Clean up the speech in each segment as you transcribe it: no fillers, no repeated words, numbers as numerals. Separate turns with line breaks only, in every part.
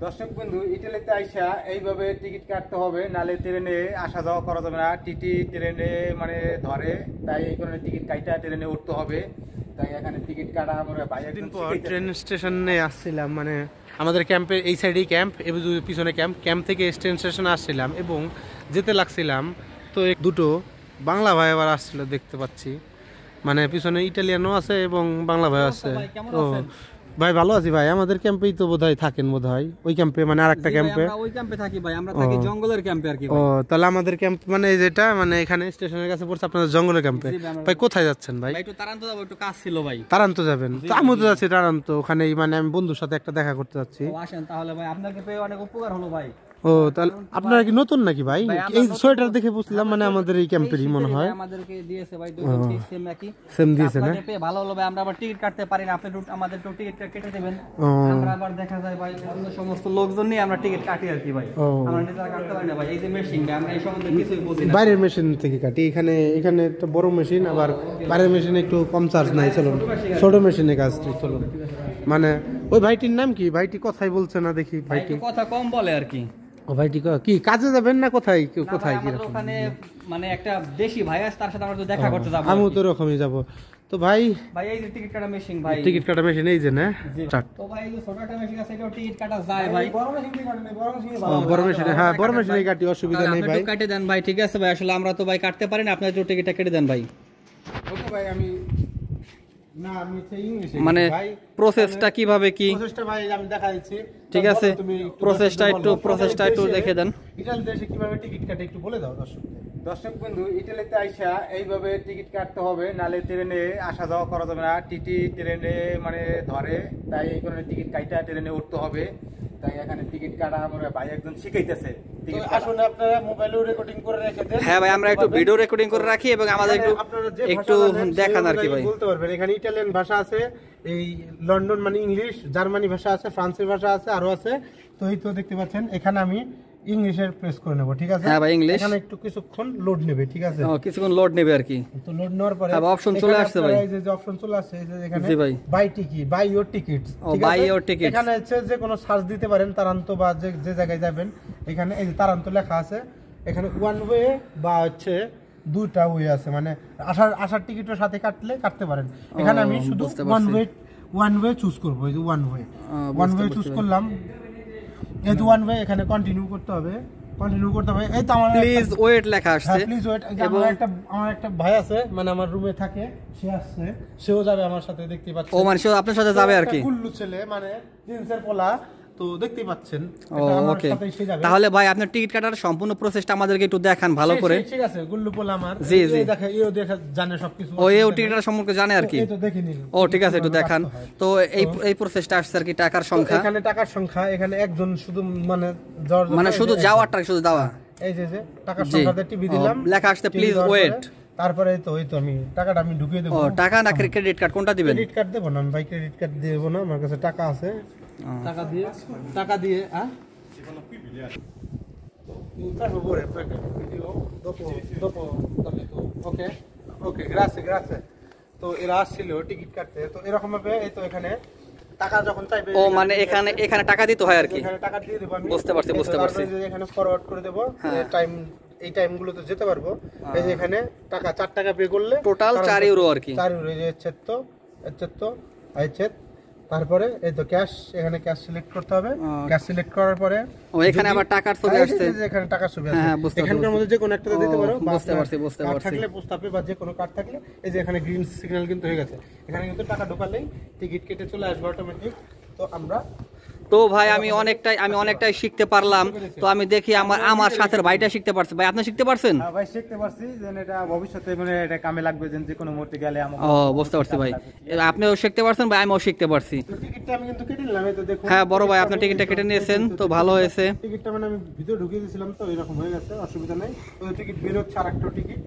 দর্শক বন্ধু, ইটালিতে আইসা এইভাবে টিকিট কাটতে হবে, নালে ট্রেনে আসা যাওয়া করা যাবে না। টিটি ট্রেনে মানে ধরে, তাই এই কারণে টিকিট কাটা ট্রেনে উঠতে হবে। তাই এখানে টিকিট কাটা আমরা
দিন পর ট্রেন স্টেশনে আসছিলাম, মানে আমাদের ক্যাম্পের এই সাইডেই ক্যাম্প, এবং পিছনে ক্যাম্প থেকে ট্রেন স্টেশনে আসছিলাম এবং যেতে লাগছিলাম। তো দুটো বাংলা ভাই আবার আসছিল দেখতে পাচ্ছি, মানে পিছনে ইটালিয়ানও আছে এবং বাংলা ভাই আছে। ও ভাই ভালো আছি ভাই, আমাদের ক্যাম্পেই তো বোধহয় থাকেন, বোধহয় ওই ক্যাম্পে, মানে আরেকটা ক্যাম্পে।
ওই ক্যাম্পে থাকি ভাই, আমরা থাকি জঙ্গলের ক্যাম্পে আর কি।
ও তাহলে আমাদের ক্যাম্প মানে যেটা মানে এখানে স্টেশনের কাছে পড়ছে, আপনাদের জঙ্গলের ক্যাম্পে। ভাই কোথায় যাচ্ছেন ভাই?
একটু তারান্ত যাবো, একটু কাজ ছিল ভাই।
তারান্ত যাবেন? তো আমিও তো যাচ্ছি তারান্ত, ওখানেই মানে আমি বন্ধুর সাথে একটা দেখা করতে যাচ্ছি।
আসেন তাহলে ভাই, আপনাকে পেয়ে অনেক উপকার হলো ভাই।
ও তাহলে আপনারা কি নতুন নাকি ভাই? এই সোয়েটার দেখে বুঝলাম মানে আমাদের এই ক্যাম্পেরই মনে হয়।
আমাদেরকে দিয়েছে ভাই, দুজন সেম একই
সেম দিয়েছে না?
পেয়ে ভালো হলো ভাই। আমরা আবার টিকিট কাটতে পারি না, আপনি আমাদের তো টিকিটটা কেটে দেবেন। আমরা আবার দেখা যায় ভাই অন্য সমস্ত লোকজন নিয়ে আমরা টিকিট কাটি আর কি ভাই। আমরা নিজেরা কাটতে পারি না ভাই, এই যে মেশিন ভাই, আমরা এই সম্বন্ধে কিছুই বুঝি না।
বাইরের মেশিন থেকে কাটি, এখানে একটা বড় মেশিন, আবার বাইরের মেশিনে একটু কম চার্জ নাই। চলো ছোট মেশিনে কাজ চলো। মানে ওই ভাইটির নাম কি? ভাইটি কথাই বলছে না দেখি। ভাইটি
কথা কম বলে আর কি।
ও ভাইটি কি কাজে যাবেন না কোথায় কোথায় কি?
ওখানে মানে একটা দেশি ভাই আছে, তার সাথে আমরা তো দেখা করতে যাব।
আমিও তো এরকমই যাব। তো ভাই
এই যে টিকিট কাটা মেশিন ভাই,
টিকিট কাটা মেশিন এই যে না?
তো ভাই এই যে ছোট একটা মেশিন আছে, এটাও টিকিট কাটা যায় ভাই।
বড় মেশিন দিয়ে কাটেন, বড় মেশিন
বড় মেশিনে, হ্যাঁ বড় মেশিনে কাটি, অসুবিধা নেই ভাই।
আপনি কেটে দেন ভাই, ঠিক আছে ভাই। আসলে আমরা তো ভাই কাটতে পারি না, আপনি একটু টিকিটটা কেটে দেন ভাই।
ওকে ভাই, আমি না আমি সেই ইংলিশে
মানে
ভাই
প্রসেসটা কিভাবে কি?
প্রসেসটা ভাই আমি দেখা দিচ্ছি,
ঠিক আছে, প্রসেসটা একটু দেখে দেন।
ইটালি দেশে কিভাবে টিকিট কাটে একটু বলে দাও দর্শকদের। দর্শক বন্ধু, ইটালিতে আইসা এইভাবে টিকিট কাটতে হবে, নালে ট্রেনে আসা যাওয়া করা যাবে না। টিটি ট্রেনে মানে ধরে, তাই এই কারণে টিকিট কাটা ট্রেনে উঠতে হবে। তাই এখানে টিকিট কাটা আমরা ভাই একজন শিখাইতেছে। আসলে আপনারা মোবাইলেও রেকর্ডিং করে রেখে দেন।
হ্যাঁ ভাই, আমরা একটু ভিডিও রেকর্ডিং করে রাখি এবং আমাদের একটু দেখান আর কি ভাই।
বলতে পারবেন, এখানে ইটালিয়ান ভাষা আছে, এই লন্ডন মানে ইংলিশ, জার্মানি ভাষা আছে, ফ্রান্সের ভাষা আছে, আরো আছে। তো এই তো দেখতে পাচ্ছেন, এখানে আমি ইংলিশের প্রেস করে নেব, ঠিক আছে?
হ্যাঁ ভাই, ইংলিশ।
এখানে একটু কিছুক্ষণ লোড নেবে, ঠিক আছে?
কিছুক্ষণ লোড নেবে আর কি।
তো লোড নেওয়ার পরে
অপশন চলে আসছে ভাই,
এই যে অপশন চলে আসছে, এই যে এখানে
জি ভাই,
buy ticket, buy your tickets, ঠিক আছে?
Buy your tickets.
এখানে হচ্ছে যে কোনো সার্চ দিতে পারেন, তারান্ত বা যে জায়গায় যাবেন, এখানে এই যে তারান্ত লেখা আছে। এখানে ওয়ান ওয়ে বা হচ্ছে দুইটা ওয়ে আছে, মানে আসার টিকিটের সাথে কাটতে পারেন। এখানে আমি শুধু ওয়ান ওয়ে চুজ করব, এই যে ওয়ান ওয়ে চুজ করলাম। এই যে ওয়ান ওয়ে, এখানে কন্টিনিউ করতে হবে। এই তো আমার
প্লিজ ওয়েট লেখা আসছে,
প্লিজ ওয়েট। আমার একটা ভাই আছে, মানে আমার রুমে থাকে, সে আসছে, সেও যাবে আমার সাথে, দেখতে পাচ্ছেন।
ও মানে সেও আপনার সাথে যাবে আর কি?
কুল্লু ছেলে, মানে জিন্সের পোলা, তো দেখতে পাচ্ছেন।
ওকে, তাহলে ভাই আপনার টিকিট কাটার সম্পূর্ণ প্রসেসটা আমাদেরকে একটু দেখান ভালো করে।
ঠিক আছে, গুল্লু পোলা আমার,
জি জি,
দেখা জানে সবকিছু,
ও টিকিট কাটার সম্পর্কে জানে আর কি।
এই তো দেখে নিন।
ও ঠিক আছে, একটু দেখান তো। এই প্রসেসটা আসছে আর কি, টাকার সংখ্যা।
এখানে টাকার সংখ্যা, এখানে একজন শুধু
মানে শুধু যাওয়াটা, শুধু যাওয়া।
এই যে টাকার সংখ্যাতে টিভি দিলাম,
লেখা আসছে প্লিজ ওয়েট।
তারপরে এই তো আমি টাকাটা আমি ঢুকিয়ে দেব।
টাকা না ক্রেডিট কার্ড, কোনটা দিবেন?
ক্রেডিট কার্ড দেব না আমি ভাই, ক্রেডিট কার্ড দেব না, আমার কাছে টাকা আছে। টাকা দিয়ে ওকে গ্রাসে। তো এরা আসছিল টিকিট কাটতে, তো এরকম ভাবে এই তো এখানে টাকা যখন চাইবে,
ও মানে এখানে টাকা দিতে হয় আর কি।
এখানে টাকা দিয়ে দেব আমি,
বুঝতে পারছি।
এখানে ফরওয়ার্ড করে দেব, এই টাইমগুলোতে যেতে পারবো। এই যে এখানে টাকা 4 টাকা পে করলে
টোটাল 4 ইউরো আর কি।
4 ইউরো, এই যে তারপরে এই তো ক্যাশ, এখানে ক্যাশ সিলেক্ট করতে হবে। ক্যাশ সিলেক্ট করার পরে
এখানে আবার টাকার ছবি আসছে,
এখানে টাকার ছবি আছে।
হ্যাঁ বুঝতে পারছি,
এখানের মধ্যে যে কোনো একটাতে দিতে পারো।
বুঝতে পারছি।
কার্ড থাকলে পোস্টআপে বা যে কোনো কার্ড থাকলে, এই যে এখানে গ্রিন সিগন্যাল কিন্তু হয়ে গেছে। এখানে কিন্তু টাকা ঢোকালেই টিকিট কেটে চলে আসবে অটোমেটিক। তো আমরা
তো ভাই আমি অনেকটাই শিখতে পারলাম। তো আমি দেখি আমার সাথের ভাইটা শিখতে পারছে। ভাই আপনি শিখতে পারছেন?
হ্যাঁ ভাই, শিখতে পারছি, যে এটা ভবিষ্যতে মানে এটা কামে লাগবে, যে কোনো মুহূর্তে গেলে আমার।
ও বুঝতে পারছি ভাই, আপনিও শিখতে পারছেন ভাই, আমিও শিখতে পারছি।
তো টিকিটটা আমি কিন্তু কেটে নিলাম, এই তো দেখুন।
হ্যাঁ বড় ভাই, আপনি টিকিটটা কেটে নিয়েছেন, তো ভালো হয়েছে।
টিকিটটা মানে আমি ভিতরে ঢুকিয়ে দিয়েছিলাম, তো এরকম হয়ে গেছে, অসুবিধা নাই। তো টিকিট বের হচ্ছে, আরেকটা টিকিট,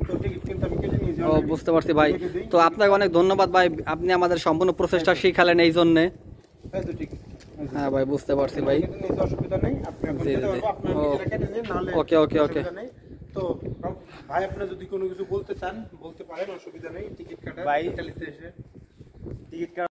তো টিকিট কিন্তু আমি কেটে নিয়েছি।
ও বুঝতে পারছি ভাই, তো আপনাকে অনেক ধন্যবাদ ভাই, আপনি আমাদের সম্পূর্ণ প্রসেসটা শিখালেন এই জন্য।
এই তো টিকিট।
হ্যাঁ ভাই বুঝতে পারছি ভাই,
অসুবিধা নেই, আপনি কেটে নিন, নাহলে
ওকে।
তো ভাই আপনি যদি কোনো কিছু বলতে চান বলতে পারেন, অসুবিধা নেই। টিকিট কাটা ভাই ইতালিতে এসে টিকিট